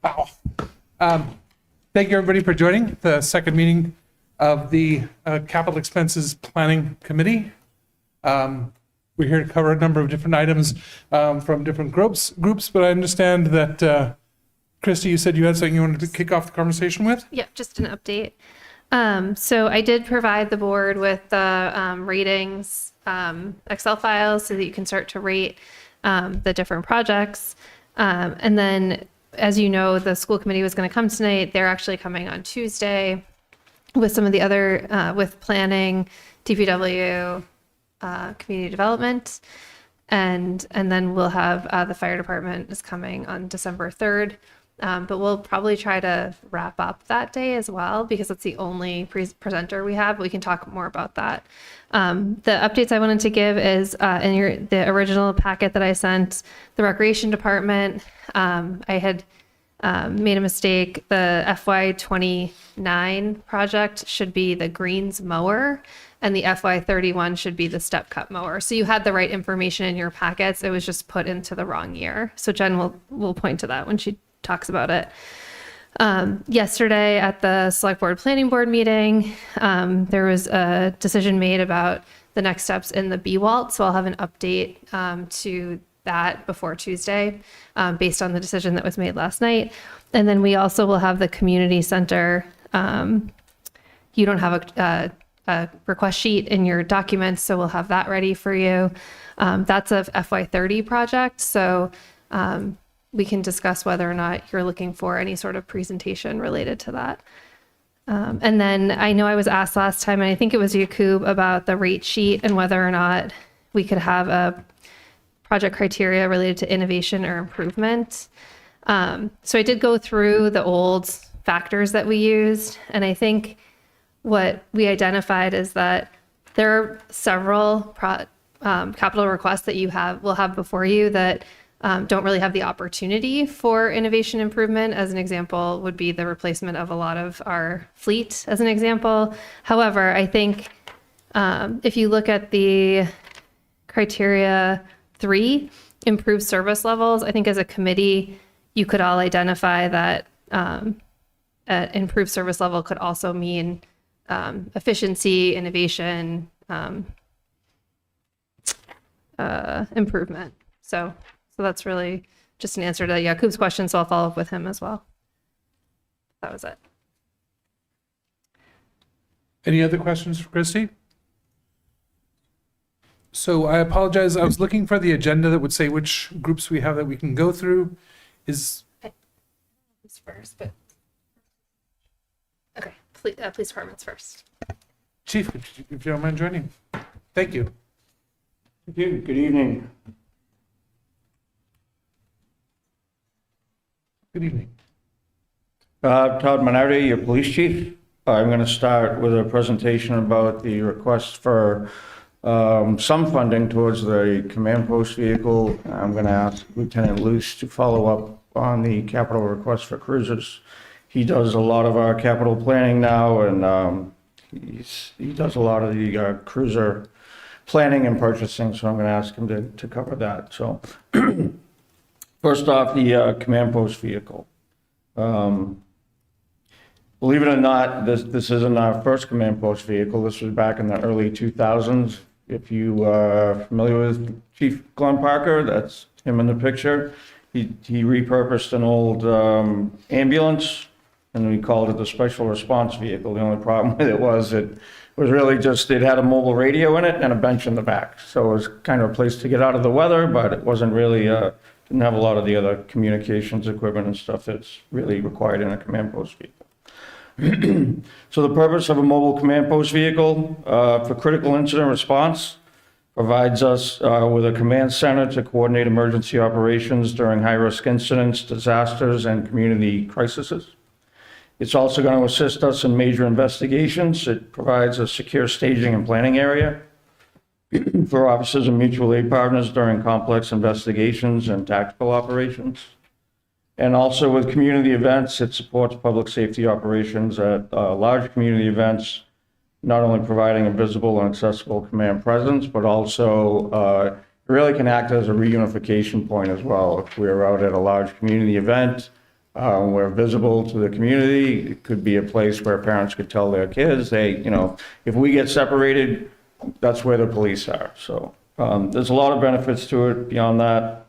Wow. Thank you, everybody, for joining the second meeting of the Capital Expenses Planning Committee. We're here to cover a number of different items from different groups, but I understand that, Christy, you said you had something you wanted to kick off the conversation with? Yeah, just an update. So I did provide the board with the ratings Excel files so that you can start to rate the different projects. And then, as you know, the school committee was going to come tonight. They're actually coming on Tuesday with some of the other, with planning, DPW, community development. And then we'll have the fire department is coming on December 3rd. But we'll probably try to wrap up that day as well because it's the only presenter we have. We can talk more about that. The updates I wanted to give is in the original packet that I sent, the recreation department, I had made a mistake. The FY29 project should be the greens mower and the FY31 should be the step cut mower. So you had the right information in your packets. It was just put into the wrong year. So Jen will point to that when she talks about it. Yesterday at the select board planning board meeting, there was a decision made about the next steps in the BWALT. So I'll have an update to that before Tuesday based on the decision that was made last night. And then we also will have the community center. You don't have a request sheet in your documents, so we'll have that ready for you. That's a FY30 project. So we can discuss whether or not you're looking for any sort of presentation related to that. And then I know I was asked last time, and I think it was Yakub, about the rate sheet and whether or not we could have a project criteria related to innovation or improvement. So I did go through the old factors that we used, and I think what we identified is that there are several capital requests that will have before you that don't really have the opportunity for innovation improvement. As an example would be the replacement of a lot of our fleet as an example. However, I think if you look at the criteria 3, improve service levels, I think as a committee, you could all identify that improved service level could also mean efficiency, innovation, improvement. So that's really just an answer to Yakub's question. So I'll follow up with him as well. That was it. Any other questions for Christy? So I apologize. I was looking for the agenda that would say which groups we have that we can go through. Is First, but okay. Police department's first. Chief, if you don't mind joining. Thank you. Thank you. Good evening. Good evening. Todd Minardi, your police chief. I'm going to start with a presentation about the request for some funding towards the command post vehicle. I'm going to ask Lieutenant Luce to follow up on the capital request for cruisers. He does a lot of our capital planning now, and he does a lot of the cruiser planning and purchasing, so I'm going to ask him to cover that. So first off, the command post vehicle. Believe it or not, this isn't our first command post vehicle. This was back in the early 2000s. If you are familiar with Chief Glenn Parker, that's him in the picture. He repurposed an old ambulance, and we called it the special response vehicle. The only problem with it was really just, it had a mobile radio in it and a bench in the back. So it was kind of a place to get out of the weather, but it wasn't really, didn't have a lot of the other communications equipment and stuff that's really required in a command post vehicle. So the purpose of a mobile command post vehicle for critical incident response provides us with a command center to coordinate emergency operations during high-risk incidents, disasters, and community crises. It's also going to assist us in major investigations. It provides a secure staging and planning area for officers and mutual aid partners during complex investigations and tactical operations. And also with community events, it supports public safety operations at large community events, not only providing a visible and accessible command presence, but also it really can act as a reunification point as well. If we're out at a large community event, We're visible to the community. It could be a place where parents could tell their kids, hey, if we get separated, that's where the police are. So there's a lot of benefits to it beyond that.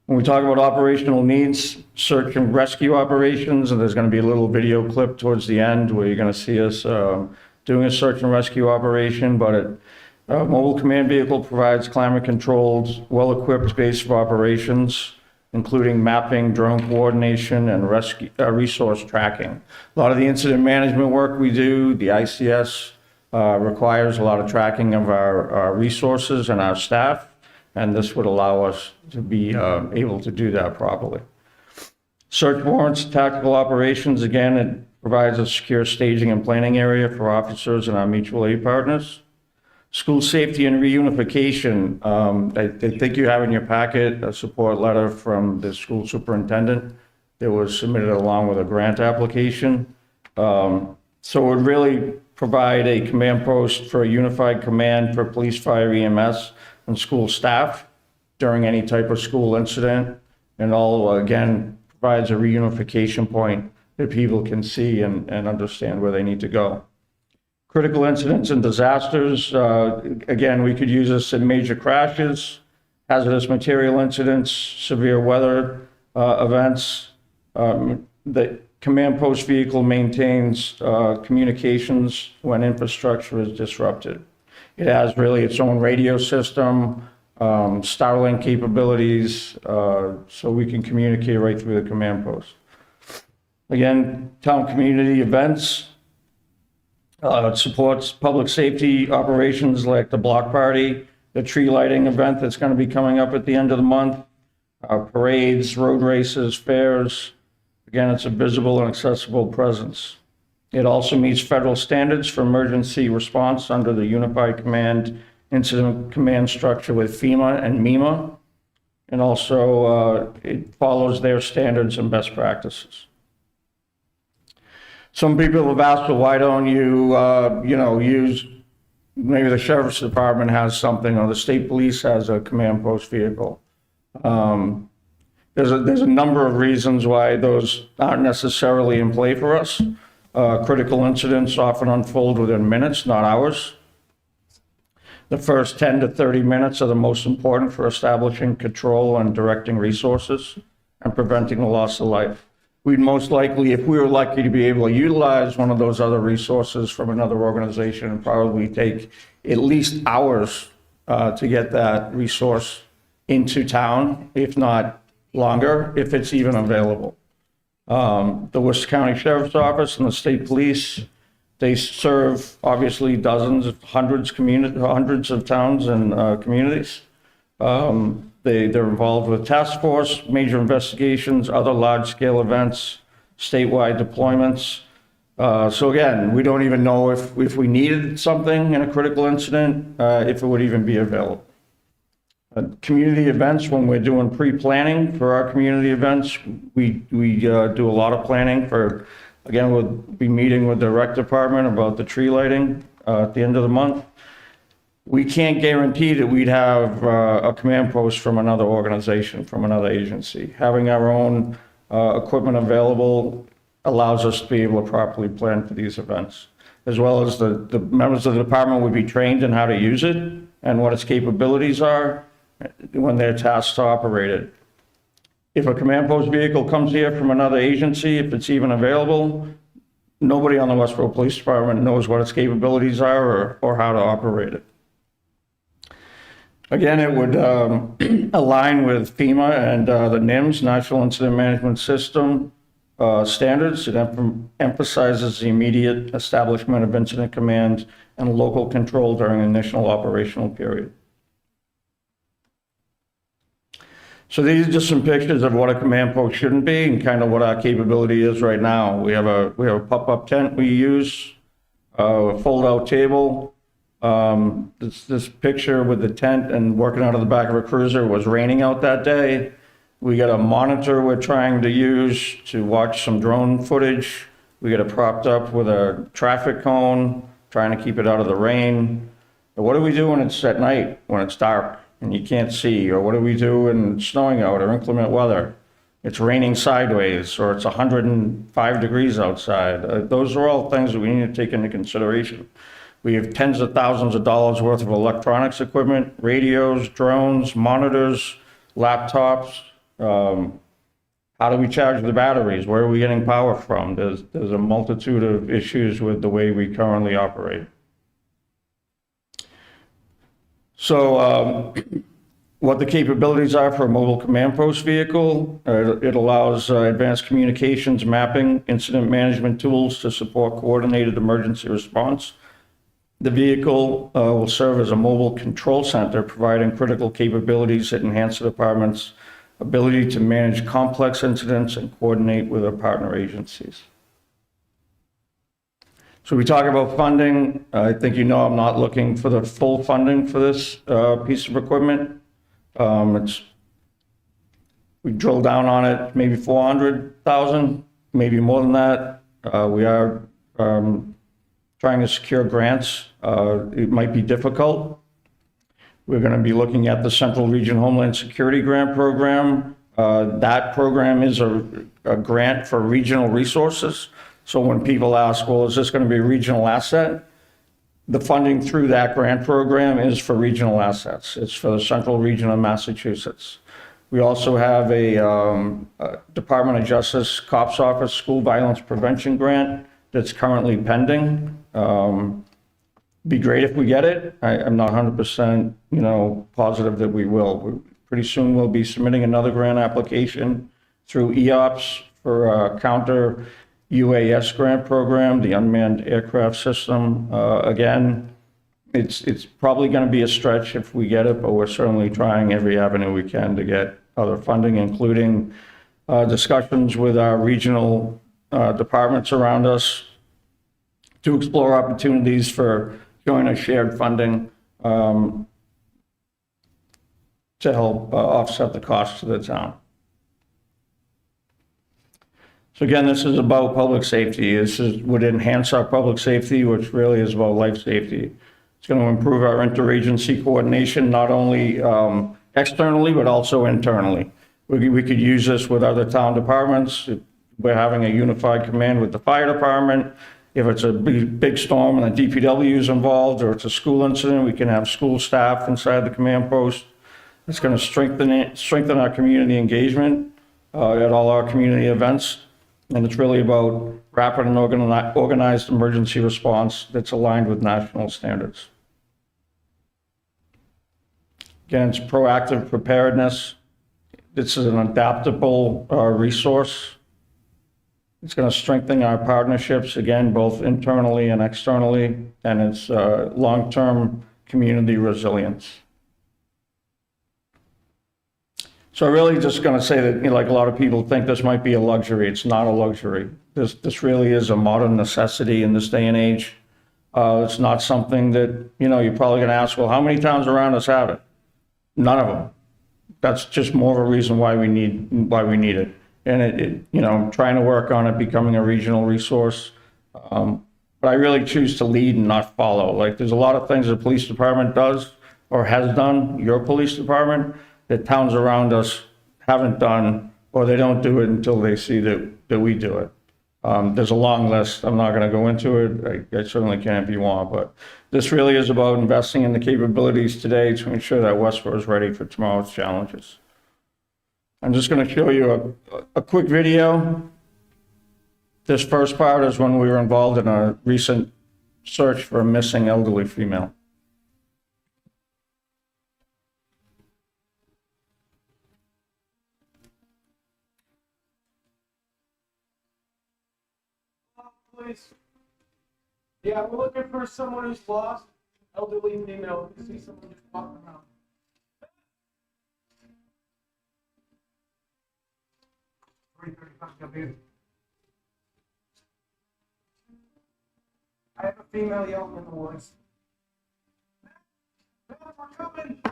When we talk about operational needs, search and rescue operations, and there's going to be a little video clip towards the end where you're going to see us doing a search and rescue operation, but a mobile command vehicle provides climate-controlled, well-equipped base of operations, including mapping, drone coordination, and rescue, resource tracking. A lot of the incident management work we do, the ICS, requires a lot of tracking of our resources and our staff, and this would allow us to be able to do that properly. Search warrants, tactical operations, again, it provides a secure staging and planning area for officers and our mutual aid partners. School safety and reunification, I think you have in your packet a support letter from the school superintendent that was submitted along with a grant application. So it would really provide a command post for a unified command for police, fire, EMS, and school staff during any type of school incident. And all, again, provides a reunification point that people can see and understand where they need to go. Critical incidents and disasters, again, we could use this in major crashes, hazardous material incidents, severe weather events. The command post vehicle maintains communications when infrastructure is disrupted. It has really its own radio system, Starlink capabilities, so we can communicate right through the command post. Again, town community events. It supports public safety operations like the block party, the tree lighting event that's going to be coming up at the end of the month, parades, road races, fairs. Again, it's a visible and accessible presence. It also meets federal standards for emergency response under the Unified Command Incident Command Structure with FEMA and MEMA. And also it follows their standards and best practices. Some people have asked, well, why don't you, use, maybe the sheriff's department has something, or the state police has a command post vehicle. There's a number of reasons why those aren't necessarily in play for us. Critical incidents often unfold within minutes, not hours. The first 10 to 30 minutes are the most important for establishing control and directing resources and preventing the loss of life. We'd most likely, if we were lucky to be able to utilize one of those other resources from another organization, and probably take at least hours to get that resource into town, if not longer, if it's even available. The Worcester County Sheriff's Office and the state police, they serve obviously dozens, hundreds of towns and communities. They're involved with task force, major investigations, other large-scale events, statewide deployments. So again, we don't even know if we needed something in a critical incident, if it would even be available. Community events, when we're doing pre-planning for our community events, we do a lot of planning for, again, we'll be meeting with the rec department about the tree lighting at the end of the month. We can't guarantee that we'd have a command post from another organization, from another agency. Having our own equipment available allows us to be able to properly plan for these events, as well as the members of the department would be trained in how to use it and what its capabilities are when they're tasked to operate it. If a command post vehicle comes here from another agency, if it's even available, nobody on the Westborough Police Department knows what its capabilities are or how to operate it. Again, it would align with FEMA and the NIMS, National Incident Management System standards. It emphasizes the immediate establishment of incident command and local control during the initial operational period. So these are just some pictures of what a command post shouldn't be and kind of what our capability is right now. We have a pop-up tent we use, a fold-out table. This picture with the tent and working out of the back of a cruiser was raining out that day. We got a monitor we're trying to use to watch some drone footage. We got it propped up with a traffic cone, trying to keep it out of the rain. But what do we do when it's at night, when it's dark and you can't see? Or what do we do when it's snowing out or inclement weather? it's raining sideways, or it's 105 degrees outside. Those are all things that we need to take into consideration. We have tens of thousands of dollars worth of electronics equipment, radios, drones, monitors, laptops. How do we charge the batteries? Where are we getting power from? There's a multitude of issues with the way we currently operate. So what the capabilities are for a mobile command post vehicle, it allows advanced communications, mapping, incident management tools to support coordinated emergency response. The vehicle will serve as a mobile control center, providing critical capabilities that enhance the department's ability to manage complex incidents and coordinate with our partner agencies. So we talk about funding. I think you know I'm not looking for the full funding for this piece of equipment. We drill down on it, maybe 400,000, maybe more than that. We are trying to secure grants. It might be difficult. We're going to be looking at the Central Region Homeland Security Grant Program. That program is a grant for regional resources. So when people ask, well, is this going to be a regional asset? The funding through that grant program is for regional assets. It's for the Central Region of Massachusetts. We also have a Department of Justice Cops Office School Violence Prevention Grant that's currently pending. Be great if we get it. I'm not 100%, positive that we will. Pretty soon we'll be submitting another grant application through EOPS for a counter UAS grant program, the unmanned aircraft system. Again, it's probably going to be a stretch if we get it, but we're certainly trying every avenue we can to get other funding, including discussions with our regional departments around us to explore opportunities for joint or shared funding to help offset the costs to the town. So again, this is about public safety. Would enhance our public safety, which really is about life safety. It's going to improve our interagency coordination, not only externally, but also internally. We could use this with other town departments. We're having a unified command with the fire department. If it's a big storm and the DPW is involved, or it's a school incident, we can have school staff inside the command post. It's going to strengthen our community engagement at all our community events. And it's really about rapid and organized emergency response that's aligned with national standards. Again, it's proactive preparedness. This is an adaptable resource. It's going to strengthen our partnerships, again, both internally and externally, and it's long-term community resilience. So I'm really just going to say that, like a lot of people think this might be a luxury. It's not a luxury. This really is a modern necessity in this day and age. It's not something that, you're probably going to ask, well, how many towns around us have it? None of them. That's just more of a reason why we need it. And I'm trying to work on it becoming a regional resource. But I really choose to lead and not follow. Like, there's a lot of things the police department does or has done, your police department, that towns around us haven't done, or they don't do it until they see that we do it. There's a long list. I'm not going to go into it. I certainly can if you want, but this really is about investing in the capabilities today to ensure that Westborough is ready for tomorrow's challenges. I'm just going to show you a quick video. This first part is when we were involved in a recent search for a missing elderly female. Please. Yeah, we're looking for someone who's lost, elderly female. You see someone just walking around. I have a female yelling in the woods. We're coming.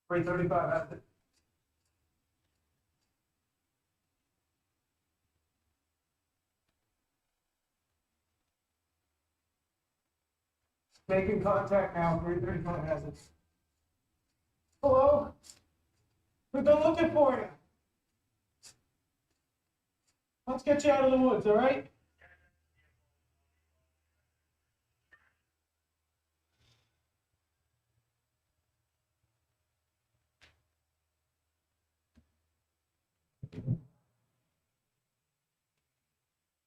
335 has it. Making contact now, 335 has it. Hello? We've been looking for you. Let's get you out of the woods, all right?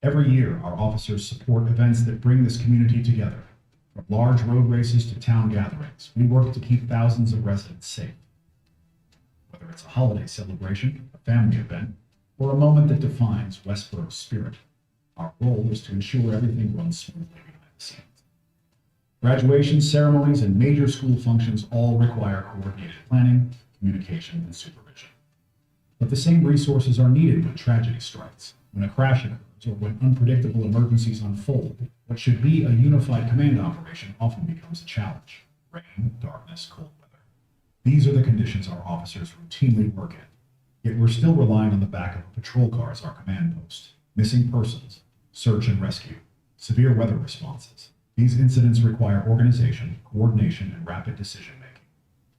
Every year, our officers support events that bring this community together. From large road races to town gatherings, we work to keep thousands of residents safe. Whether it's a holiday celebration, a family event, or a moment that defines Westborough's spirit, our goal is to ensure everything runs smoothly behind the scenes. Graduations, ceremonies, and major school functions all require coordinated planning, communication, and supervision. But the same resources are needed when tragedy strikes, when a crash occurs, or when unpredictable emergencies unfold. What should be a unified command operation often becomes a challenge. Rain, darkness, cold weather. These are the conditions our officers routinely work in. Yet we're still relying on the backup of patrol cars, our command post, missing persons, search and rescue, severe weather responses. These incidents require organization, coordination, and rapid decision-making.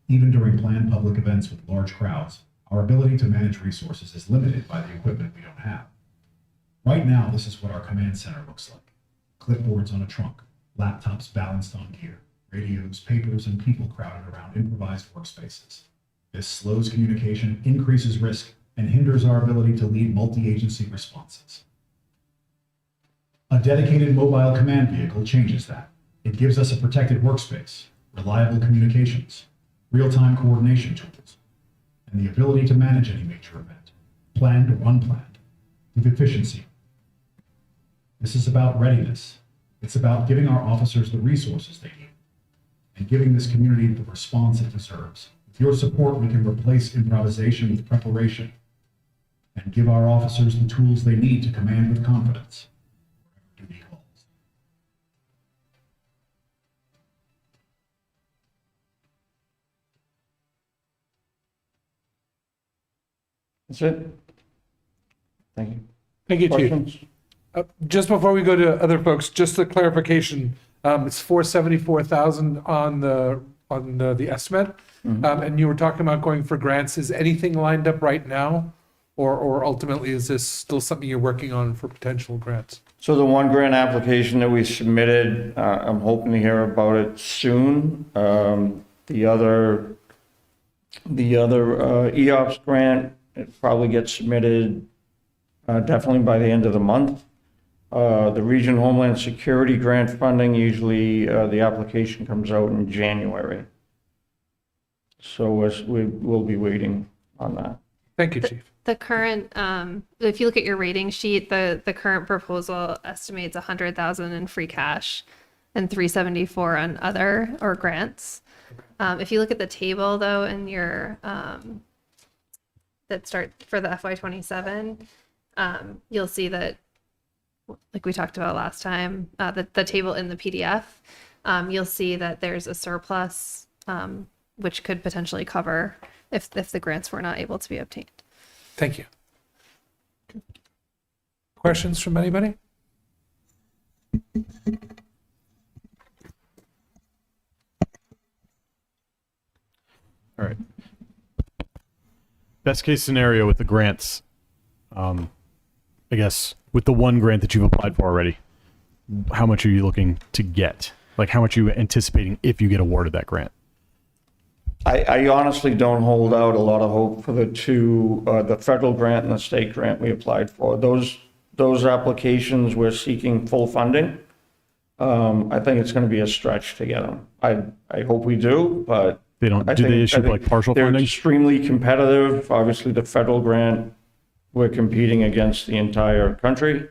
Even during planned public events with large crowds, our ability to manage resources is limited by the equipment we don't have. Right now, this is what our command center looks like. Clipboards on a trunk, laptops balanced on gear, radios, papers, and people crowded around improvised workspaces. This slows communication, increases risk, and hinders our ability to lead multi-agency responses. A dedicated mobile command vehicle changes that. It gives us a protected workspace, reliable communications, real-time coordination tools, and the ability to manage any major event, planned or unplanned, with efficiency. This is about readiness. It's about giving our officers the resources they need and giving this community the response it deserves. With your support, we can replace improvisation with preparation and give our officers the tools they need to command with confidence wherever duty calls. That's it. Thank you. Thank you, Chief. Questions? Just before we go to other folks, just a clarification, it's 474,000 on the estimate. And you were talking about going for grants. Is anything lined up right now? Or ultimately, is this still something you're working on for potential grants? So the one grant application that we submitted, I'm hoping to hear about it soon. The other EOPS grant, it probably gets submitted definitely by the end of the month. The Region Homeland Security grant funding, usually the application comes out in January. So we will be waiting on that. Thank you, Chief. The current, if you look at your rating sheet, the current proposal estimates 100,000 in free cash and 374 on other or grants. If you look at the table though, in your that start for the FY27, you'll see that, like we talked about last time, the table in the PDF, you'll see that there's a surplus, which could potentially cover if the grants were not able to be obtained. Thank you. Questions from anybody? All right. Best case scenario with the grants, I guess with the one grant that you've applied for already, how much are you looking to get? Like how much are you anticipating if you get awarded that grant? I honestly don't hold out a lot of hope for the two, the federal grant and the state grant we applied for. Those applications, we're seeking full funding. I think it's going to be a stretch to get them. I hope we do, but They don't. Do they issue like partial they're funding? extremely competitive. Obviously, the federal grant, we're competing against the entire country.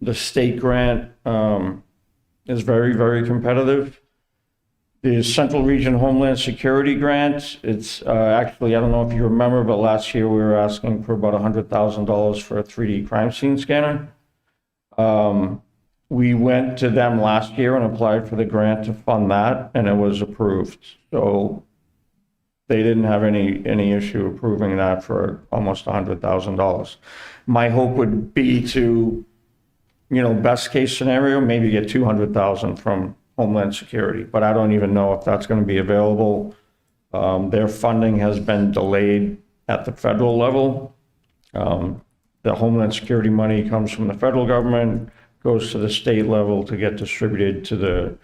The state grant is very, very competitive. The Central Region Homeland Security grant, it's actually, I don't know if you remember, but last year we were asking for about $100,000 for a 3D crime scene scanner. We went to them last year and applied for the grant to fund that, and it was approved. So they didn't have any issue approving that for almost $100,000. My hope would be to, best case scenario, maybe get 200,000 from Homeland Security, but I don't even know if that's going to be available. Their funding has been delayed at the federal level. The Homeland Security money comes from the federal government, goes to the state level to get distributed to the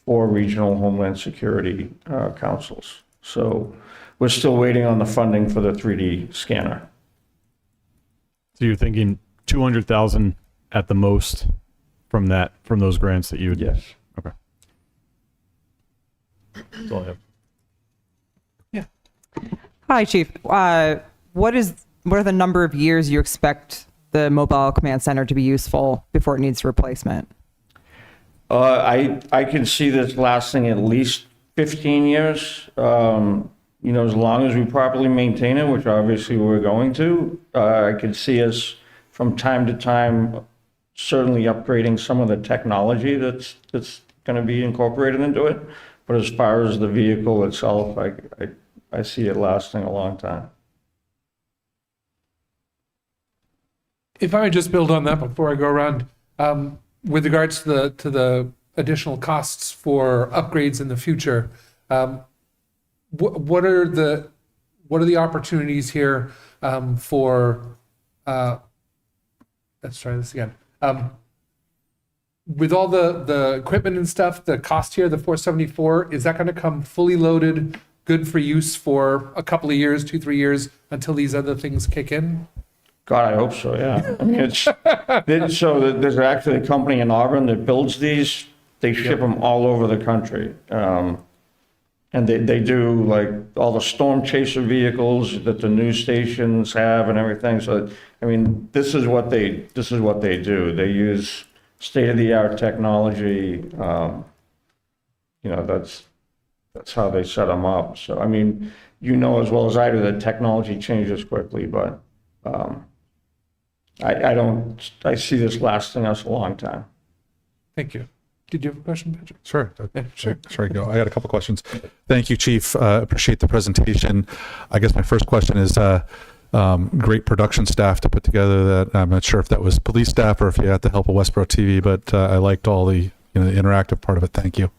4 regional Homeland Security councils. So we're still waiting on the funding for the 3D scanner. So you're thinking 200,000 at the most from those grants that you would? Yes. Okay. That's all I have. Hi, Chief. What are the number of years you expect the mobile command center to be useful before it needs replacement? I can see this lasting at least 15 years. As long as we properly maintain it, which obviously we're going to. I could see us from time to time certainly upgrading some of the technology that's going to be incorporated into it. But as far as the vehicle itself, I see it lasting a long time. If I may just build on that before I go around, with regards to the additional costs for upgrades in the future, what are the opportunities here for? Let's try this again. With all the equipment and stuff, the cost here, the 474, is that going to come fully loaded, good for use for a couple of years, 2-3 years until these other things kick in? God, I hope so, yeah. I mean, so there's actually a company in Auburn that builds these. They ship them all over the country. And they do like all the storm chaser vehicles that the news stations have and everything. So, I mean, this is what they do. They use state-of-the-art technology. That's how they set them up. So, I mean, as well as I do that technology changes quickly, but I see this lasting us a long time. Thank you. Did you have a question, Patrick? Sure. Yeah, sure. Sure, I go. I had a couple questions. Thank you, Chief. Appreciate the presentation. I guess my first question is, great production staff to put together that. I'm not sure if that was police staff or if you had the help of Westborough TV, but I liked all the the interactive part of it. Thank you.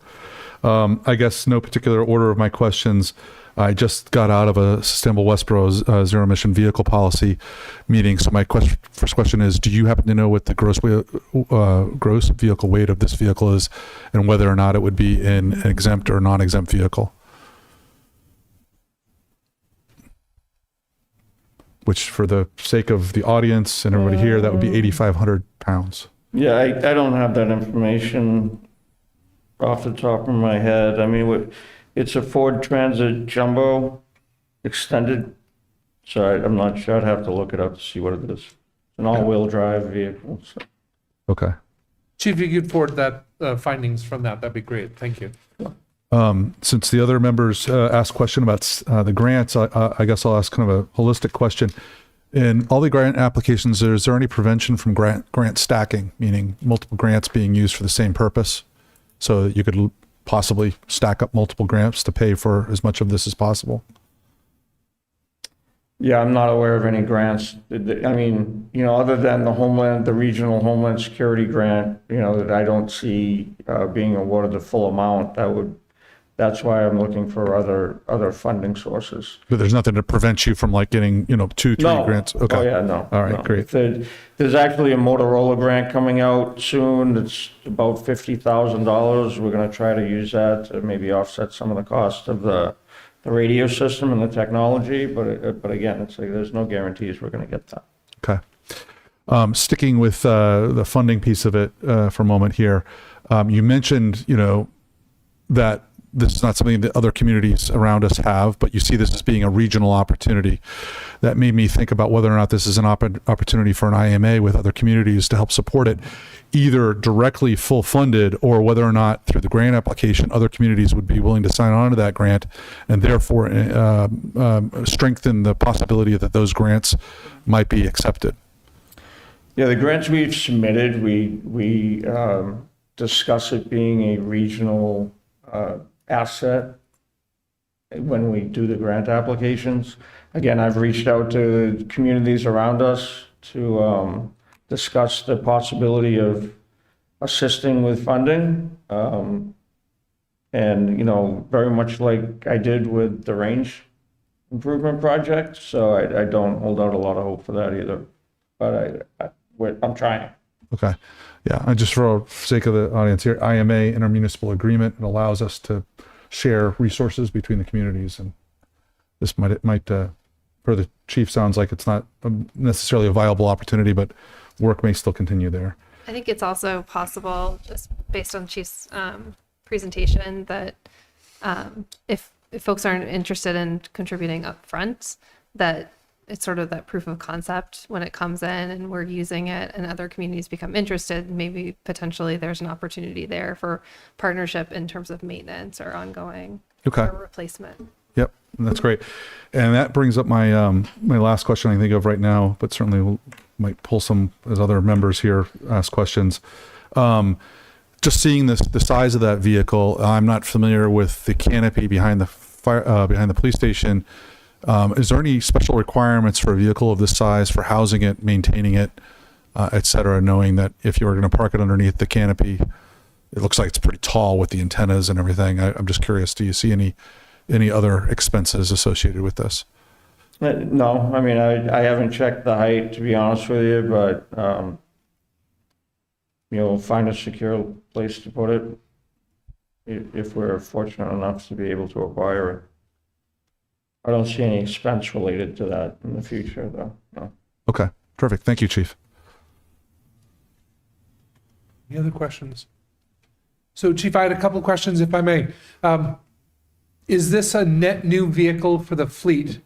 I guess no particular order of my questions. I just got out of a Sustainable Westborough zero emission vehicle policy meeting. So my first question is, do you happen to know what the gross vehicle weight of this vehicle is and whether or not it would be in an exempt or non-exempt vehicle? Which for the sake of the audience and everybody here, that would be 8,500 pounds. Yeah, I don't have that information off the top of my head. I mean, it's a Ford Transit Jumbo extended. So I'm not sure. I'd have to look it up to see what it is. It's an all-wheel drive vehicle. So. Okay. Chief, if you could forward that findings from that'd be great. Thank you. Since the other members asked a question about the grants, I guess I'll ask kind of a holistic question. In all the grant applications, is there any prevention from grant stacking, meaning multiple grants being used for the same purpose? So that you could possibly stack up multiple grants to pay for as much of this as possible? Yeah, I'm not aware of any grants. I mean, other than the regional Homeland Security grant, that I don't see being awarded the full amount. That's why I'm looking for other funding sources. But there's nothing to prevent you from like getting, 2-3 grants. Okay. Oh yeah, no. All right, no. great. There's actually a Motorola grant coming out soon. It's about $50,000. We're going to try to use that to maybe offset some of the cost of the radio system and the technology. But again, it's like there's no guarantees we're going to get that. Okay. Sticking with the funding piece of it for a moment here, you mentioned, that this is not something that other communities around us have, but you see this as being a regional opportunity. That made me think about whether or not this is an opportunity for an IMA with other communities to help support it, either directly full funded or whether or not through the grant application, other communities would be willing to sign on to that grant and therefore strengthen the possibility that those grants might be accepted. Yeah, the grants we've submitted, we discuss it being a regional asset. when we do the grant applications. Again, I've reached out to communities around us to discuss the possibility of assisting with funding. And, you know, very much like I did with the range improvement project, so I don't hold out a lot of hope for that either. But I'm trying. Okay. Yeah. And just for sake of the audience here, IMA, intermunicipal agreement, it allows us to share resources between the communities. And this might for the chief, sounds like it's not necessarily a viable opportunity, but work may still continue there. I think it's also possible, just based on Chief's presentation, that if folks aren't interested in contributing up front, that it's sort of that proof of concept when it comes in and we're using it and other communities become interested, maybe potentially there's an opportunity there for partnership in terms of maintenance or ongoing or replacement. Yep, that's great. And that brings up my my last question I can think of right now, but certainly we'll, might pull some as other members here ask questions. Just seeing the size of that vehicle, I'm not familiar with the canopy behind the fire behind the police station. Is there any special requirements for a vehicle of this size for housing it, maintaining it, et cetera, knowing that if you were going to park it underneath the canopy, it looks like it's pretty tall with the antennas and everything. I'm just curious, do you see any other expenses associated with this? No, I mean, I haven't checked the height, to be honest with you, but, you know, find a secure place to put it if we're fortunate enough to be able to acquire it. I don't see any expense related to that in the future, though. No. Okay, terrific. Thank you, Chief. Any other questions? So Chief, I had a couple of questions, if I may. Is this a net new vehicle for the fleet?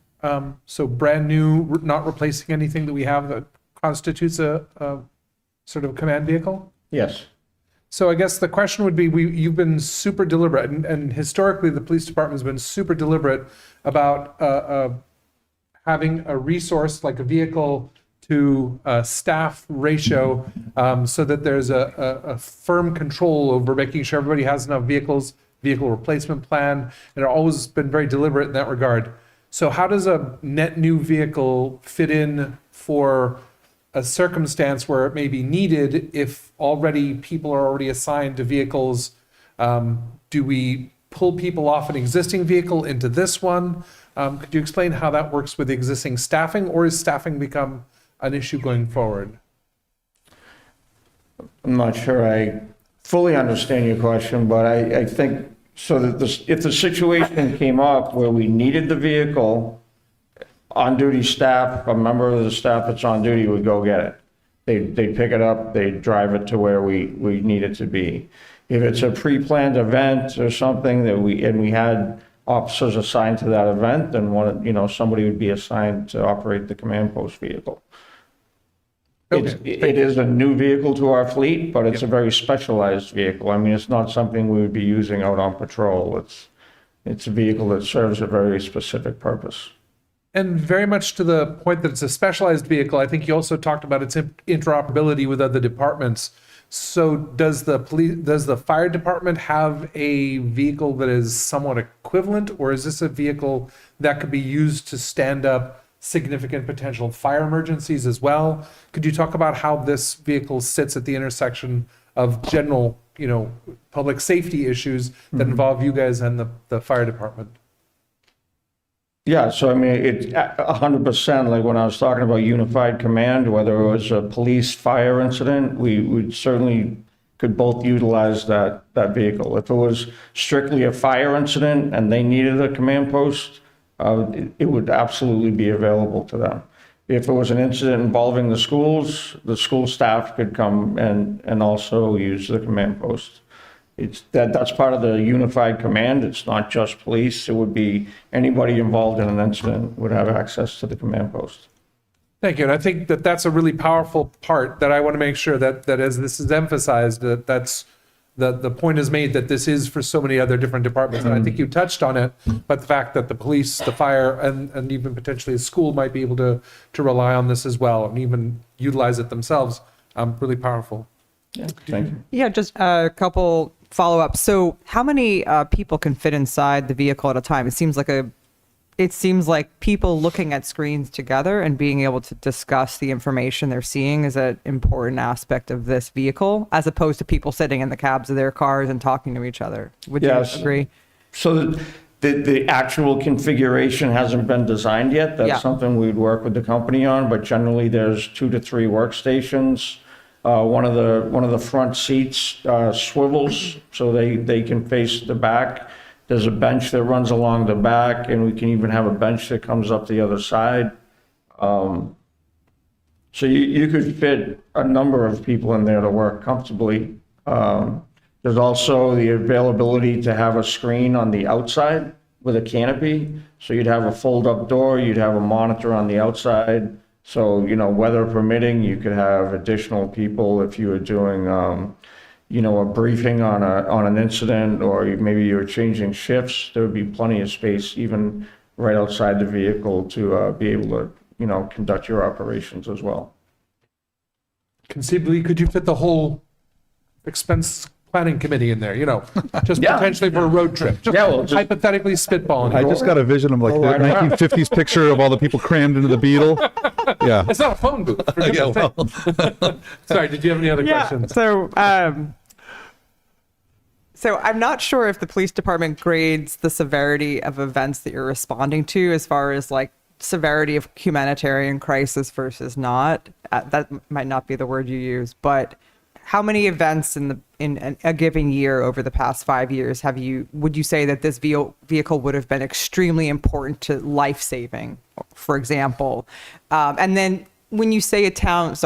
So brand new, not replacing anything that we have that constitutes a sort of command vehicle? Yes. So I guess the question would be, you've been super deliberate, and historically the police department's been super deliberate about having a resource like a vehicle to staff ratio, so that there's a firm control over making sure everybody has enough vehicles, vehicle replacement plan, and it's always been very deliberate in that regard. So how does a net new vehicle fit in for a circumstance where it may be needed if already people are already assigned to vehicles? Do we pull people off an existing vehicle into this one? Could you explain how that works with existing staffing, or is staffing become an issue going forward? I'm not sure I fully understand your question, but I think so that if the situation came up where we needed the vehicle, on-duty staff, a member of the staff that's on duty would go get it. They'd pick it up, they'd drive it to where we need it to be. If it's a pre-planned event or something that we had officers assigned to that event, then somebody would be assigned to operate the command post vehicle. It is a new vehicle to our fleet, but it's a very specialized vehicle. I mean, it's not something we would be using out on patrol. It's a vehicle that serves a very specific purpose. And very much to the point that it's a specialized vehicle, I think you also talked about its interoperability with other departments. So does the fire department have a vehicle that is somewhat equivalent, or is this a vehicle that could be used to stand up significant potential fire emergencies as well? Could you talk about how this vehicle sits at the intersection of general, public safety issues that involve you guys and the fire department? Yeah, so I mean, it's 100%, like when I was talking about unified command, whether it was a police fire incident, we certainly could both utilize that vehicle. If it was strictly a fire incident and they needed a command post, it would absolutely be available to them. If it was an incident involving the school staff could come and also use the command post. That's part of the unified command. It's not just police. It would be anybody involved in an incident would have access to the command post. Thank you. And I think that that's a really powerful part that I want to make sure that as this is emphasized, that's the point is made that this is for so many other different departments. And I think you touched on it, but the fact that the police, the fire, and even potentially a school might be able to rely on this as well and even utilize it themselves, really powerful. Yeah, thank you. Yeah, just a couple follow up. So how many people can fit inside the vehicle at a time? It seems like people looking at screens together and being able to discuss the information they're seeing is an important aspect of this vehicle, as opposed to people sitting in the cabs of their cars and talking to each other. Would Yes. you agree? So the actual configuration hasn't been designed yet. Yeah. That's something we'd work with the company on, but generally there's 2 to 3 workstations. One of the front seats swivels so they can face the back. There's a bench that runs along the back, and we can even have a bench that comes up the other side. So you could fit a number of people in there to work comfortably. There's also the availability to have a screen on the outside with a canopy. So you'd have a fold-up door, you'd have a monitor on the outside. So, weather permitting, you could have additional people if you were doing, a briefing on an incident, or maybe you were changing shifts. There would be plenty of space even right outside the vehicle to be able to, conduct your operations as well. Conceivably, could you fit the whole expense planning committee in there, just Yeah. potentially for a road trip? Just Yeah, well, just- hypothetically spitballing. I just got a vision of like the Go right around. 1950s picture of all the people crammed into the Beetle. Yeah. It's not a phone booth. for goodness Yeah, sake. Sorry, did you have any other questions? So I'm not sure if the police department grades the severity of events that you're responding to, as far as like severity of humanitarian crisis versus not. That might not be the word you use, but how many events in a given year over the past 5 years would you say that this vehicle would have been extremely important to life saving, for example? And then when you say a town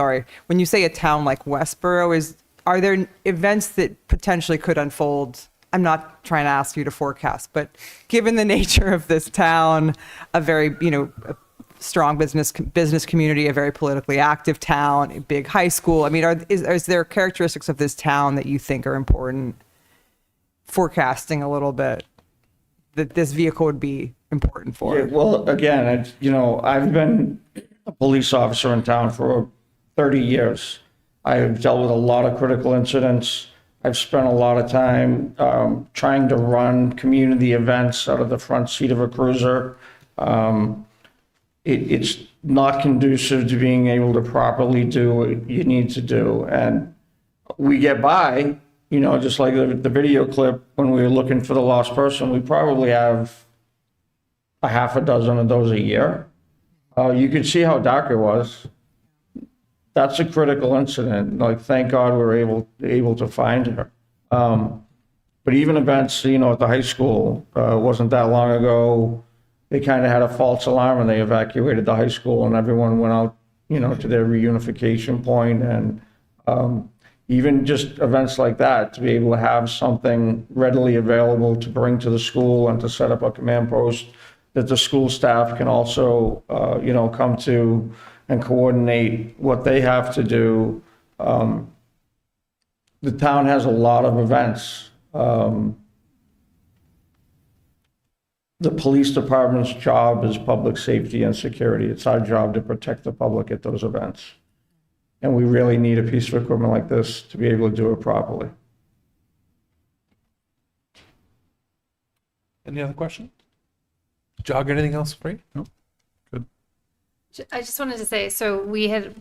like Westborough, are there events that potentially could unfold? I'm not trying to ask you to forecast, but given the nature of this town, a very, a strong business community, a very politically active town, a big high school. I mean, is there characteristics of this town that you think are important, forecasting a little bit, that this vehicle would be important for? Yeah, well, again, I've been a police officer in town for 30 years. I've dealt with a lot of critical incidents. I've spent a lot of time trying to run community events out of the front seat of a cruiser. It's not conducive to being able to properly do what you need to do. And we get by, just like the video clip when we were looking for the lost person, we probably have a half a dozen of those a year. You could see how dark it was. That's a critical incident. Like, thank God we were able to find her. But even events, at the high school, wasn't that long ago, they kind of had a false alarm and they evacuated the high school and everyone went out, to their reunification point. And even just events like that, to be able to have something readily available to bring to the school and to set up a command post that the school staff can also, come to and coordinate what they have to do. The town has a lot of events. The police department's job is public safety and security. It's our job to protect the public at those events. And we really need a piece of equipment like this to be able to do it properly. Any other questions? Jog, anything else for you? No. I just wanted to say, so we had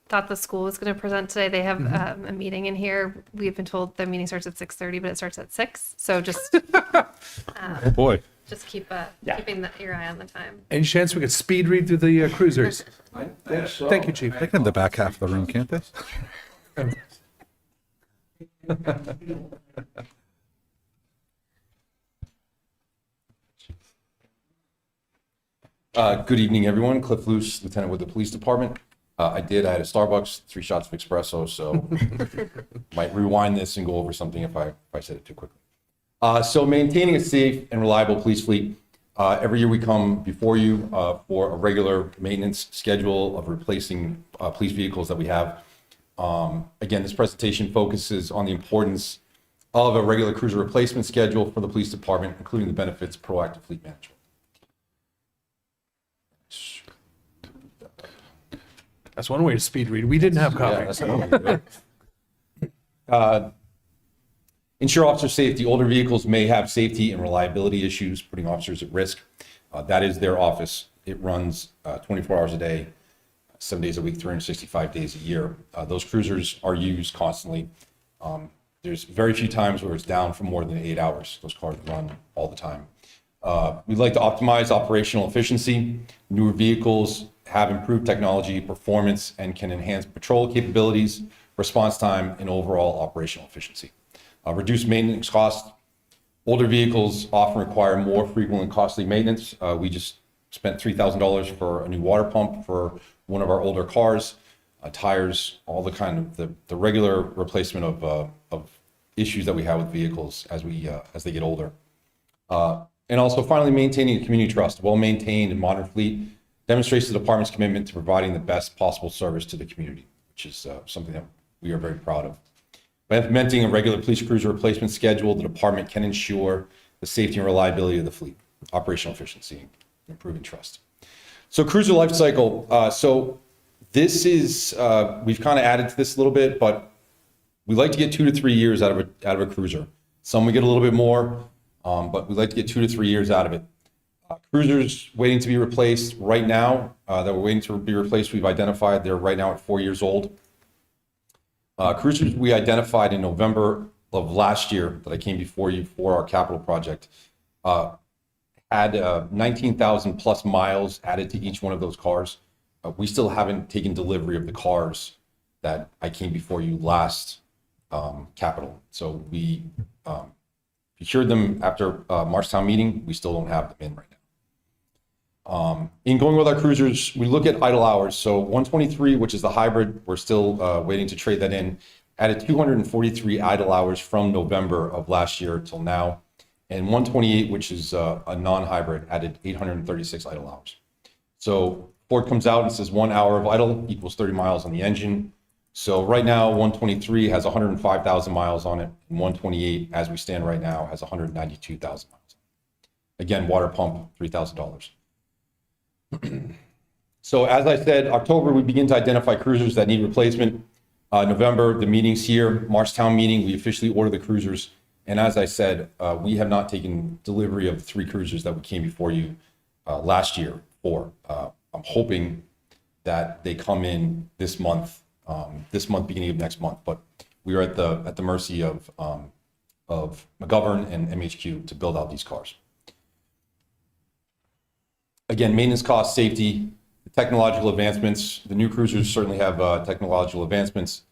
thought the school was going to present today. They have a meeting in here. We've been told the meeting starts at 6:30, but it starts at 6. So just Oh, boy. just keeping your eye on the time. Any chance we could speed read through the cruisers? So, Thank you, Chief. They can have the back half of the room, can't they? Good evening, everyone. Cliff Luce, Lieutenant with the Police Department. I had a Starbucks, 3 shots of espresso, so might rewind this and go over something if I said it too quickly. So maintaining a safe and reliable police fleet. Every year we come before you for a regular maintenance schedule of replacing police vehicles that we have. Again, this presentation focuses on the importance of a regular cruiser replacement schedule for the police department, including the benefits of proactive fleet management. That's one way to speed read. We didn't have Yeah, coffee. that's another way to do it. Ensure officer safety. Older vehicles may have safety and reliability issues, putting officers at risk. That is their office. It runs 24 hours a day, 7 days a week, 365 days a year. Those cruisers are used constantly. There's very few times where it's down for more than 8 hours. Those cars run all the time. We'd like to optimize operational efficiency. Newer vehicles have improved technology, performance, and can enhance patrol capabilities, response time, and overall operational efficiency. Reduce maintenance costs. Older vehicles often require more frequent and costly maintenance. We just spent $3,000 for a new water pump for one of our older cars, tires, all the kind of the regular replacement of issues that we have with vehicles as they get older. And also finally, maintaining community trust. Well-maintained and modern fleet demonstrates the department's commitment to providing the best possible service to the community, which is something that we are very proud of. By implementing a regular police cruiser replacement schedule, the department can ensure the safety and reliability of the fleet, operational efficiency, and improving trust. So cruiser life cycle. So this is, we've kind of added to this a little bit, but we like to get 2 to 3 years out of a cruiser. Some we get a little bit more, but we like to get 2 to 3 years out of it. Cruisers waiting to be replaced right now, that we're waiting to be replaced, we've identified they're right now at 4 years old. Cruisers we identified in November of last year that I came before you for our capital project had 19,000 plus miles added to each one of those cars. We still haven't taken delivery of the cars that I came before you last capital. So we procured them after March town meeting. We still don't have them in right now. In going with our cruisers, we look at idle hours. So 123, which is the hybrid, we're still waiting to trade that in, added 243 idle hours from November of last year till now. And 128, which is a non-hybrid, added 836 idle hours. So Ford comes out and says 1 hour of idle equals 30 miles on the engine. So right now, 123 has 105,000 miles on it, and 128, as we stand right now, has 192,000 miles. Again, water pump, $3,000. So as I said, October, we begin to identify cruisers that need replacement. November, the meeting's here. March town meeting, we officially order the cruisers. And as I said, we have not taken delivery of the 3 cruisers that we came before you last year for. I'm hoping that they come in this month, beginning of next month. But we are at the mercy of McGovern and MHQ to build out these cars. Again, maintenance costs, safety, technological advancements. The new cruisers certainly have technological advancements.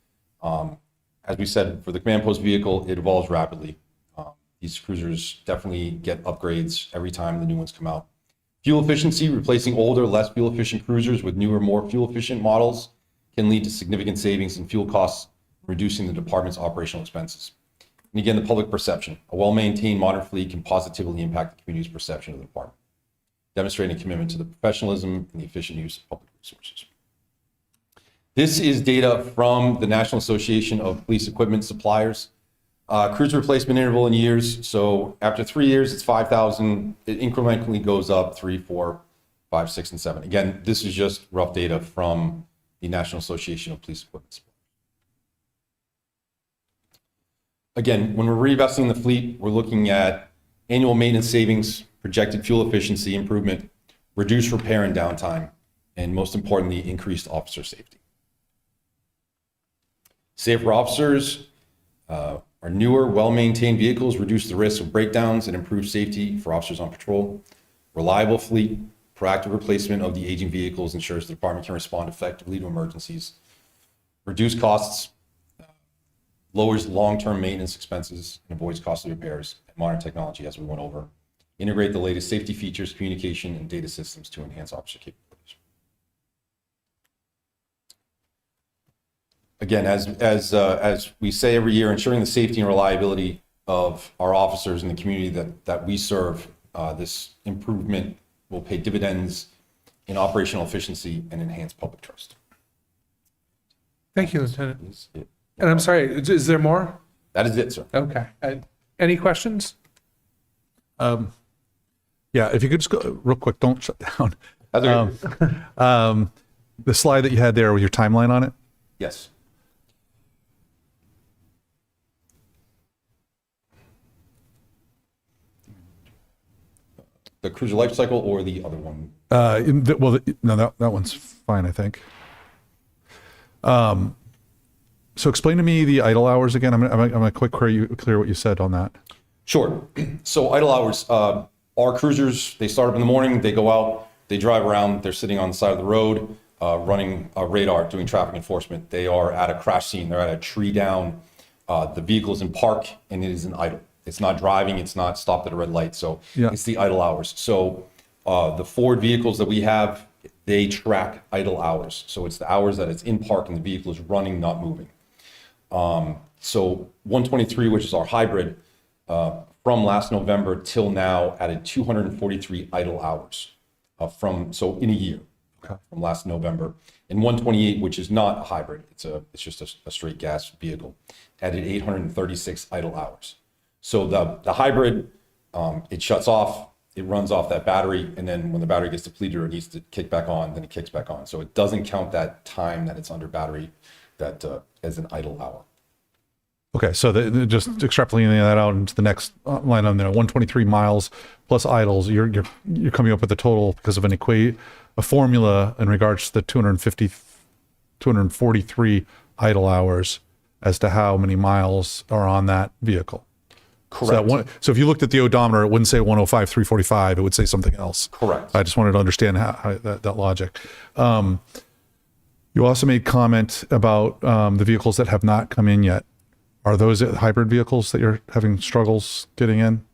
As we said, for the command post vehicle, it evolves rapidly. These cruisers definitely get upgrades every time the new ones come out. Fuel efficiency, replacing older, less fuel efficient cruisers with newer, more fuel efficient models can lead to significant savings in fuel costs, reducing the department's operational expenses. And again, the public perception. A well-maintained modern fleet can positively impact the community's perception of the department, demonstrating a commitment to the professionalism and the efficient use of public resources. This is data from the National Association of Police Equipment Suppliers. Cruiser replacement interval in years. So after 3 years, it's 5,000. It incrementally goes up 3, 4, 5, 6, and 7. Again, this is just rough data from the National Association of Police Equipment Suppliers. Again, when we're reinvesting in the fleet, we're looking at annual maintenance savings, projected fuel efficiency improvement, reduced repair and downtime, and most importantly, increased officer safety. Safer officers, our newer, well-maintained vehicles reduce the risk of breakdowns and improve safety for officers on patrol. Reliable fleet, proactive replacement of the aging vehicles ensures the department can respond effectively to emergencies. Reduce costs, lowers long-term maintenance expenses, and avoids costly repairs and modern technology, as we went over. Integrate the latest safety features, communication, and data systems to enhance officer capabilities. Again, as we say every year, ensuring the safety and reliability of our officers in the community that we serve, this improvement will pay dividends in operational efficiency and enhance public trust. Thank you, Lieutenant. And I'm sorry, is there more? That is it, sir. Okay. Any questions? Yeah, if you could just go real quick, don't shut down. The slide that you had there with your timeline on it. Yes. the cruiser life cycle or the other one? No, that one's fine, I think. So explain to me the idle hours again. I'm gonna quick clear what you said on that. Sure. So idle hours, our cruisers, they start up in the morning, they go out, they drive around, they're sitting on the side of the road, running radar, doing traffic enforcement. They are at a crash scene, they're at a tree down, the vehicle is in park and it is in idle. It's not driving, it's not stopped at a red light, so Yeah. it's the idle hours. So the Ford vehicles that we have, they track idle hours. So it's the hours that it's in park and the vehicle is running, not moving. So 123, which is our hybrid, from last November till now added 243 idle hours so in a year from last November. And 128, which is not a hybrid, it's just a straight gas vehicle, added 836 idle hours. So the hybrid, it shuts off, it runs off that battery, and then when the battery gets depleted or it needs to kick back on, then it kicks back on. So it doesn't count that time that it's under battery that as an idle hour. Okay, so just extrapolating that out into the next line on there, 123 miles plus idles, you're coming up with a total because of a formula in regards to the 243 idle hours as to how many miles are on that vehicle. Correct. So if you looked at the odometer, it wouldn't say 105, 345, it would say something else. Correct. I just wanted to understand how that logic. You also made comment about the vehicles that have not come in yet. Are those hybrid vehicles that you're having struggles getting in?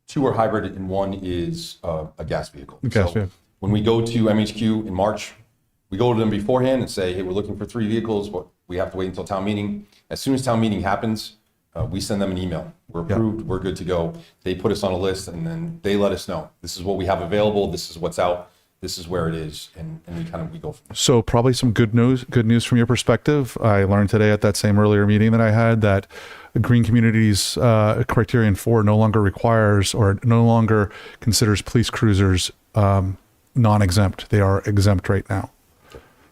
Two are hybrid and one is a gas vehicle. Gas So vehicle. when we go to MHQ in March, we go to them beforehand and say, hey, we're looking for 3 vehicles, but we have to wait until town meeting. As soon as town meeting happens, we send them an email. We're approved, we're good to go. They put us on a list and then they let us know, this is what we have available, this is what's out, this is where it is, and we go from there. So probably some good news from your perspective. I learned today at that same earlier meeting that I had that Green Communities criterion 4 no longer requires or no longer considers police cruisers non-exempt. They are exempt right now.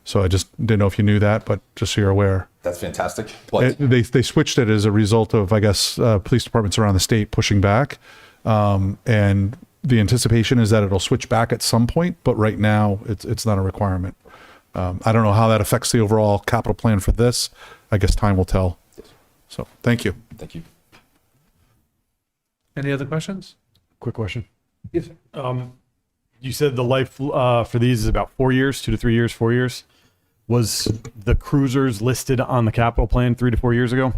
So I just didn't know if you knew that, but just so you're aware. That's fantastic. But They switched it as a result of, I guess, police departments around the state pushing back. And the anticipation is that it'll switch back at some point, but right now it's not a requirement. I don't know how that affects the overall capital plan for this. I guess time will tell. So thank you. thank you. Any other questions? Quick question. Yes, sir. You said the life for these is about 4 years, 2 to 3 years, 4 years. Was the cruisers listed on the capital plan 3 to 4 years ago?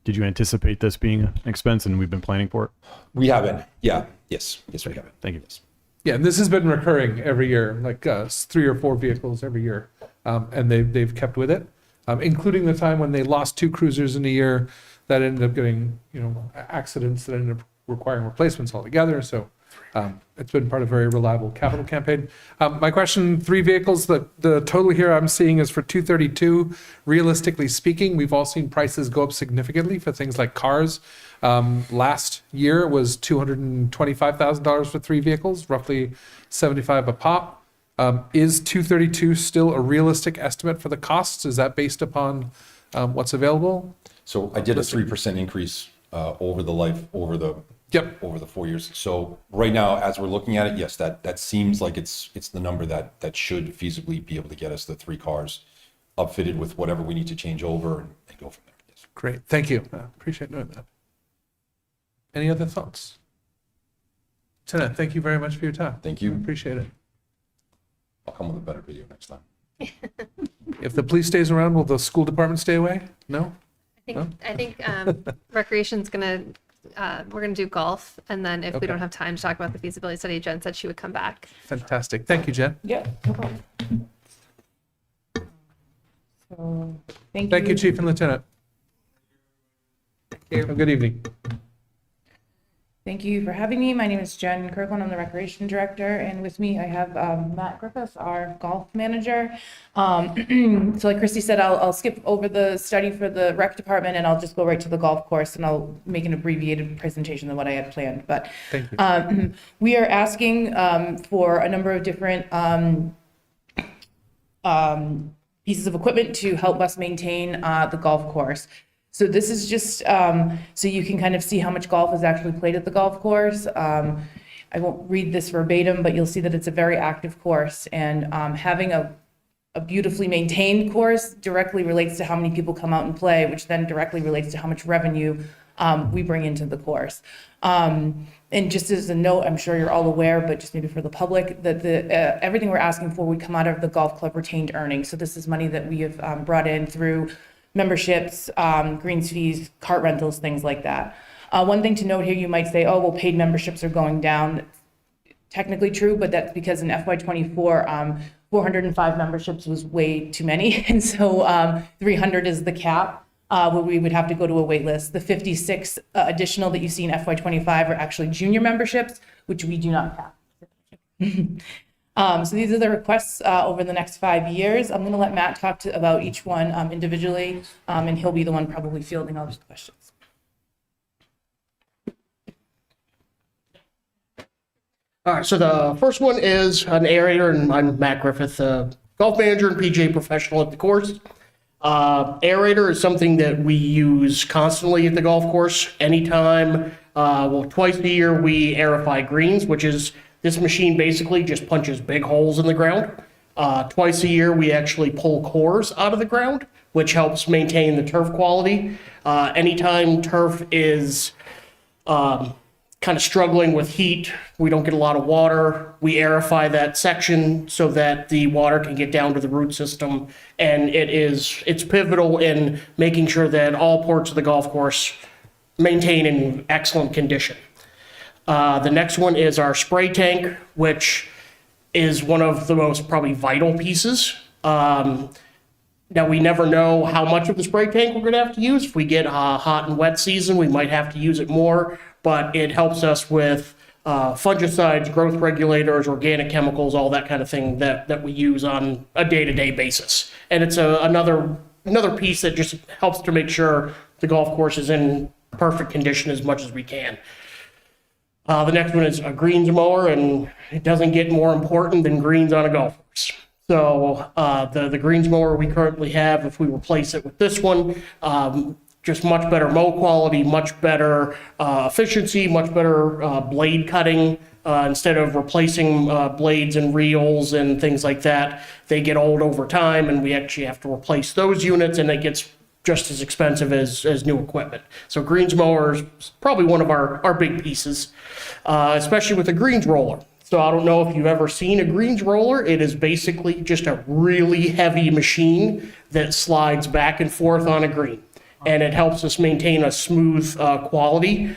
Did you anticipate this being an expense and we've been planning for it? We haven't. Yeah. Yes, we have it. Thank you. Yeah, and this has been recurring every year, like 3 or 4 vehicles every year. And they've kept with it, including the time when they lost 2 cruisers in a year that ended up getting, accidents that ended up requiring replacements altogether. So it's been part of a very reliable capital campaign. My question, 3 vehicles, the total here I'm seeing is for 232. Realistically speaking, we've all seen prices go up significantly for things like cars. Last year it was $225,000 for 3 vehicles, roughly 75 a pop. Is 232 still a realistic estimate for the costs? Is that based upon what's available? So I did a 3% increase over the 4 years. So right now, as we're looking at it, yes, that seems like it's the number that should feasibly be able to get us the 3 cars upfitted with whatever we need to change over and go from there. Yes. Great, thank you. Appreciate knowing that. Any other thoughts? Tina, thank you very much for your time. Thank you. Appreciate it. I'll come with a better video next time. If the police stays around, will the school department stay away? No? I think recreation's gonna, we're gonna do golf, and then if Okay. we don't have time to talk about the feasibility study, Jen said she would come back. Fantastic. Thank you, Jen. Yeah, no problem. So, thank you. Thank you, Chief and Lieutenant. Have a good evening. Thank you for having me. My name is Jen Kirkland. I'm the Recreation Director, and with me I have Matt Griffiths, our golf manager. So like Christy said, I'll skip over the study for the rec department and I'll just go right to the golf course, and I'll make an abbreviated presentation than what I had planned. But Thank you. we are asking for a number of different pieces of equipment to help us maintain the golf course. So this is just so you can kind of see how much golf is actually played at the golf course. I won't read this verbatim, but you'll see that it's a very active course, and having a beautifully maintained course directly relates to how many people come out and play, which then directly relates to how much revenue we bring into the course. And just as a note, I'm sure you're all aware, but just maybe for the public, that everything we're asking for would come out of the golf club retained earnings. So this is money that we have brought in through memberships, greens fees, cart rentals, things like that. One thing to note here, you might say, oh, well, paid memberships are going down. Technically true, but that's because in FY24, 405 memberships was way too many. And so 300 is the cap. Where we would have to go to a wait list. The 56 additional that you see in FY25 are actually junior memberships, which we do not have. So these are the requests over the next 5 years. I'm going to let Matt talk about each one individually, and he'll be the one probably fielding all those questions. All right, so the first one is an aerator, and I'm Matt Griffith, golf manager and PGA professional at the course. Aerator is something that we use constantly at the golf course. Anytime, twice a year we aerify greens, which is this machine basically just punches big holes in the ground. Twice a year we actually pull cores out of the ground, which helps maintain the turf quality. Anytime turf is kind of struggling with heat, we don't get a lot of water, we aerify that section so that the water can get down to the root system, and it's pivotal in making sure that all parts of the golf course maintain in excellent condition. The next one is our spray tank, which is one of the most probably vital pieces. Now, we never know how much of the spray tank we're going to have to use. If we get a hot and wet season, we might have to use it more, but it helps us with fungicides, growth regulators, organic chemicals, all that kind of thing that we use on a day-to-day basis. And it's another piece that just helps to make sure the golf course is in perfect condition as much as we can. The next one is a greens mower, and it doesn't get more important than greens on a golf course. So the greens mower we currently have, if we replace it with this one, just much better mow quality, much better efficiency, much better blade cutting. Instead of replacing blades and reels and things like that, they get old over time, and we actually have to replace those units, and it gets just as expensive as new equipment. So greens mower is probably one of our big pieces, especially with a greens roller. So I don't know if you've ever seen a greens roller. It is basically just a really heavy machine that slides back and forth on a green. And it helps us maintain a smooth quality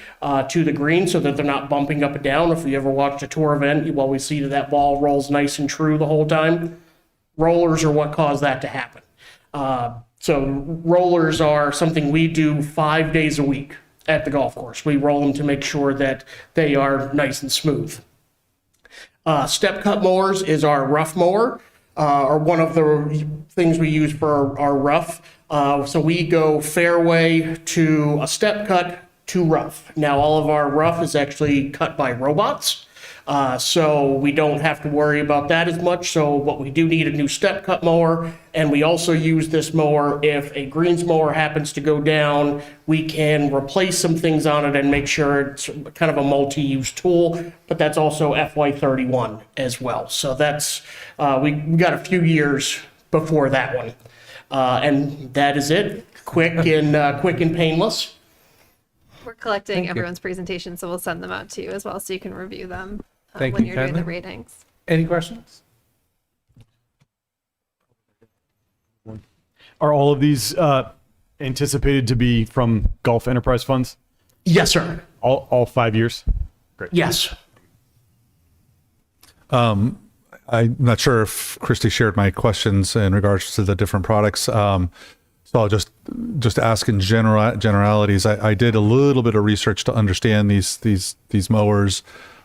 to the green so that they're not bumping up and down. If you ever watched a tour event, you always see that ball rolls nice and true the whole time. Rollers are what cause that to happen. So rollers are something we do 5 days a week at the golf course. We roll them to make sure that they are nice and smooth. Step cut mowers is our rough mower, or one of the things we use for our rough. So we go fairway to a step cut to rough. Now all of our rough is actually cut by robots. So we don't have to worry about that as much. So, but we do need a new step cut mower, and we also use this mower if a greens mower happens to go down. We can replace some things on it and make sure it's kind of a multi-use tool, but that's also FY31 as well. So that's, we got a few years before that one. And that is it. Quick and painless. We're collecting everyone's presentation, so we'll send them out to you as well, so you can review them Thank when you, you're doing the Kylie. ratings. Any questions? Are all of these anticipated to be from Gulf Enterprise Funds? Yes, sir. All 5 years? Yes. I'm not sure if Christy shared my questions in regards to the different products. So I'll just ask in generalities. I did a little bit of research to understand these mowers.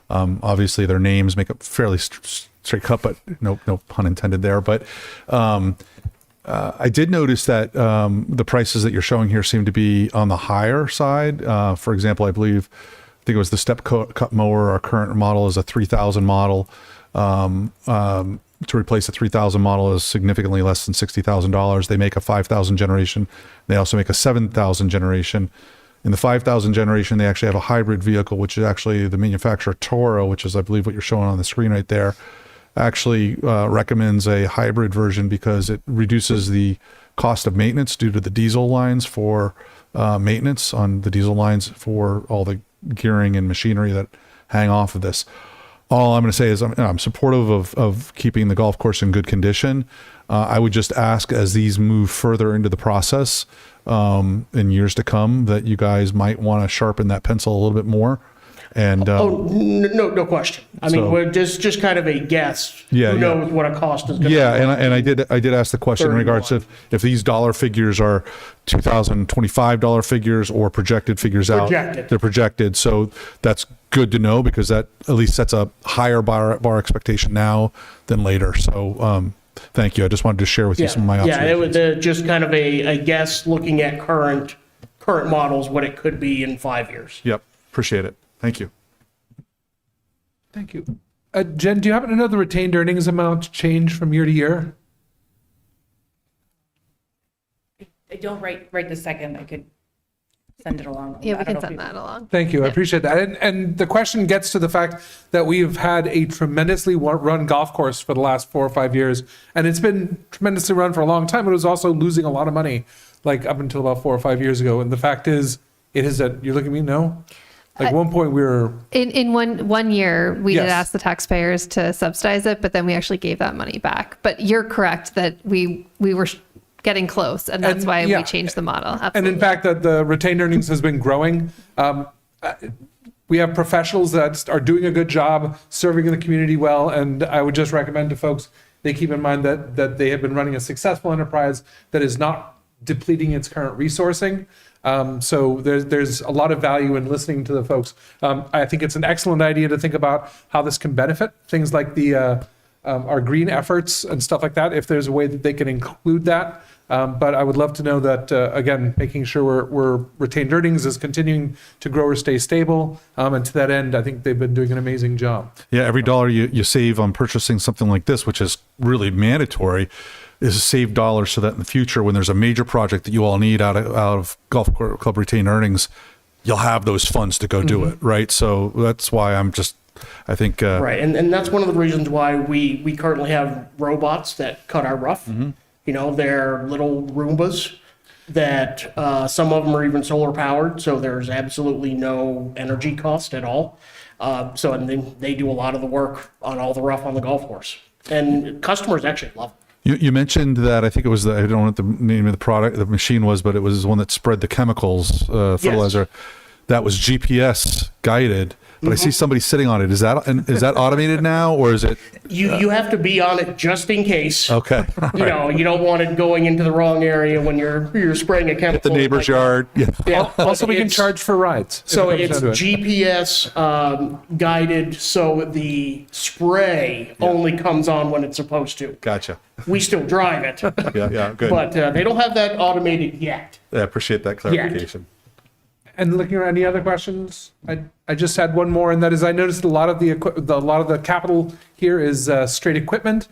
Obviously, their names make a fairly straight cut, but no pun intended there. But I did notice that the prices that you're showing here seem to be on the higher side. For example, I think it was the step cut mower. Our current model is a 3000 model. to replace a 3000 model is significantly less than $60,000. They make a 5000 generation. They also make a 7000 generation. In the 5000 generation, they actually have a hybrid vehicle, which is actually the manufacturer Toro, which is, I believe, what you're showing on the screen right there, actually recommends a hybrid version because it reduces the cost of maintenance due to the diesel lines for maintenance on the diesel lines for all the gearing and machinery that hang off of this. All I'm going to say is I'm supportive of keeping the golf course in good condition. I would just ask, as these move further into the process in years to come, that you guys might want to sharpen that pencil a little bit more. And No question. I mean, So- we're just kind of a guess. Yeah, Who yeah. knows what a cost is going to be? yeah, and I did ask the question in 31. regards to if these dollar figures are $2025 figures or projected figures out. Projected. They're projected, so that's good to know because that at least sets a higher bar expectation now than later. So thank you. I just wanted to share with you some of my Yeah, it observations. was just kind of a guess looking at current models, what it could be in 5 years. Yep, appreciate it. Thank you. Thank you. Jen, do you happen to know the retained earnings amount change from year to year? I don't right this second. I could send it along. Yeah, I we don't can know if send you- that along. Thank you. I appreciate that. And the question gets to the fact that we've had a tremendously run golf course for the last 4 or 5 years, and it's been tremendously run for a long time, but it was also losing a lot of money, like up until about 4 or 5 years ago. And the fact is, it is that, you're looking at me, no? Like, at one point we were, In one year, we did Yes. ask the taxpayers to subsidize it, but then we actually gave that money back. But you're correct that we were getting close, and that's And, why yeah. we changed the model. and Absolutely. in fact, that the retained earnings has been growing. We have professionals that are doing a good job serving the community well, and I would just recommend to folks, they keep in mind that they have been running a successful enterprise that is not depleting its current resourcing. So there's a lot of value in listening to the folks. I think it's an excellent idea to think about how this can benefit things like our green efforts and stuff like that, if there's a way that they can include that. But I would love to know that, again, making sure we're retained earnings is continuing to grow or stay stable. And to that end, I think they've been doing an amazing job. Yeah, every dollar you save on purchasing something like this, which is really mandatory, is a saved dollar so that in the future, when there's a major project that you all need out of golf club retained earnings, you'll have those funds to go do it, right? So that's why I think Right, and that's one of the reasons why we currently have robots that cut our rough. You know, they're little Roombas that some of them are even solar powered, so there's absolutely no energy cost at all. And then they do a lot of the work on all the rough on the golf course, and customers actually love it. You mentioned that, I think it was I don't know what the name of the machine was, but it was one that spread the chemicals, fertilizer. That was GPS guided, but I see somebody sitting on it. Is that automated now, or is it? You have to be on it just in case. Okay. You know, you don't want it going into the wrong area when you're spraying a chemical. The neighbor's yard. Yeah. Yeah. Also, we can It's- charge for rides. if So it comes it's down to it. GPS guided, so the spray only comes on when it's supposed to. Gotcha. We still drive it, Yeah, good. but they don't have that automated yet. I appreciate that clarification. And looking around, any other questions? I just had one more, and that is, I noticed a lot of the capital here is straight equipment.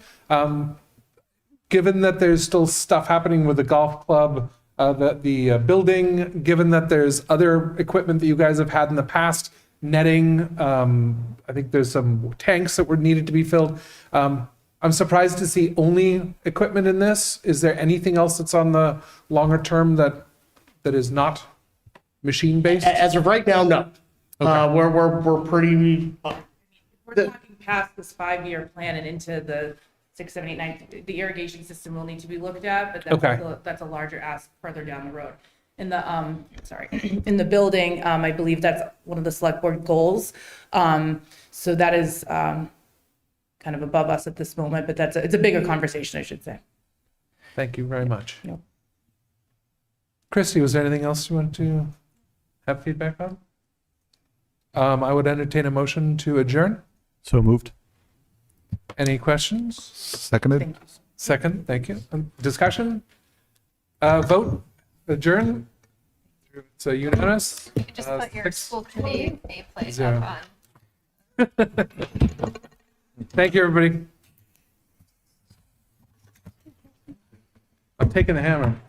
Given that there's still stuff happening with the golf club, the building, given that there's other equipment that you guys have had in the past, netting, I think there's some tanks that were needed to be filled. I'm surprised to see only equipment in this. Is there anything else that's on the longer term that is not machine based? As of right now, no. We're pretty. We're talking past this 5-year plan and into the 6, 7, 8, 9. The irrigation system will need to be looked at, but that's a larger ask further down the road. In the in the building, I believe that's one of the select board goals. So that is kind of above us at this moment, but it's a bigger conversation, I should say. Thank you very much. Yep. Christy, was there anything else you wanted to have feedback on? I would entertain a motion to adjourn. So moved. Any questions? Seconded. Thank you. Second, thank you. Discussion? Vote, adjourn? It's a unanimous? Just Uh, put your 6, school committee nameplate 0. up on. Thank you, everybody. taking the hammer.